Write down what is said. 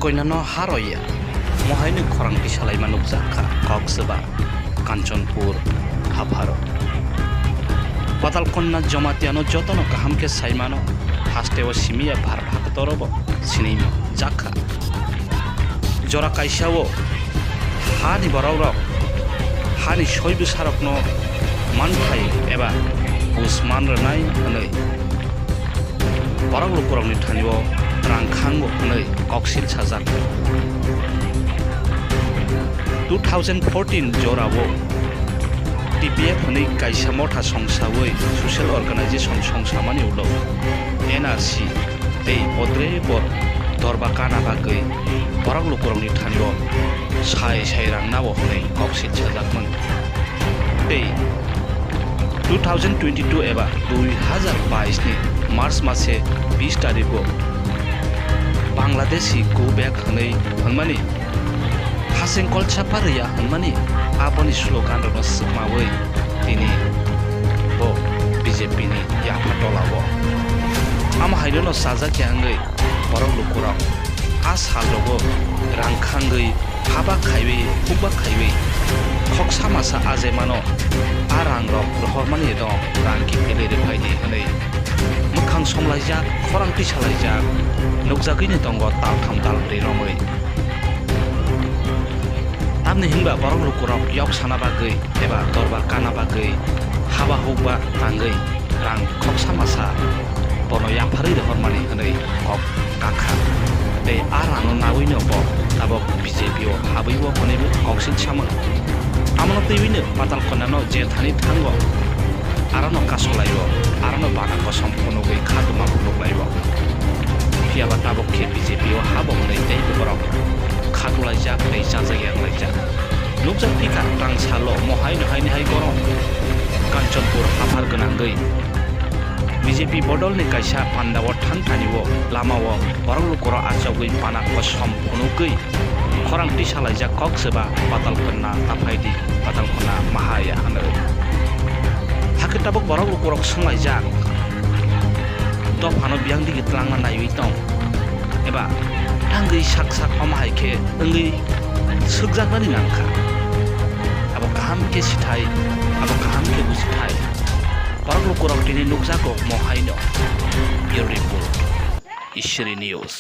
koinano haroya mohaini khorang bisalai manuk jakha koksba kanchanpur habharo patal konna jamatiano jotono kahamke saimano hasteo simia bhar bhaktorobo sinima jakha jora kaisao hani borok hani soibu sarokno manthai eba usman ranai hanai borok lukurokni thanio rangkhango hanai koksil sajak 2014 jorao TPF hanai kaisa motha songsawoi social organization songsamani ulo NRC ei podre bor dorba kana bagai borok lukurokni thanio sai rangnabo hanai koksil sajakman ei 2022 एबा 2022 नि March मासे 20 तारिखो Bangladeshi go back हनै हनमानि हासिं कलचा Pariya हनमानि आबनि slogan र सिमावै दिनै बो BJP नि याफा टलावो आम हाइरोनो साजा क्यांगै बरं लुकुराव आ सालरोगो रांखांगै हाबा खाइबै हुबा खाइबै खक्सा मासा आजेमानो आरां रक रहरमानि दं रांखि फेलेरे फाइनि हनै मोखां समलायजाक खरांथि सालायजाक नुकजागैनो दंग तालथाम तालब्रै रमै तामनि हिंबा बरं लुकुराव याव साना बागै एबा दरबार काना बागै हाबा हुबा तांगै रां खक्सा मासा बनो याफारै रहरमानि हनै कक काखा दे आरानो नावैनो ब ताबो बीजेपी ओ हाबैबो हनैबो कक्सिन सामो आमनो तैबिनो पाताल खनानो जे थानि थांगो आरानो कासलायो आरानो बानाको सम्पूर्ण गई खादुमा बुलुकलायो फियाबा ताबो के बीजेपी ओ हाबो हनै दैबो बरक खादुलायजा नै जाजायालायजा नुकजा फिका रांसालो महायनो हायनि हाय गरम कांचनपुर हाफार गोनांगै बीजेपी बदलनि कायसा पान्डाव थांथानिवो लामावो बरं लुकुरा आजावगै बानाको सम्पूर्ण गई खरांथि सालायजा कक्सबा पातालखना ताफायदि पातालखना माहाया हनै हाखिताबक बरक लुकुरक संलायजा दफानो बियांदि गितलांना नायबै दं एबा थांगै साक साक माहायखे ओंगै सोगजागनानि नांखा आबो गाहामके सिथाय आबो गाहामके बुजिथाय बरक लुकुरक दिनै नुकजाको महायनो यो रिपोर्ट इश्वरी न्यूज।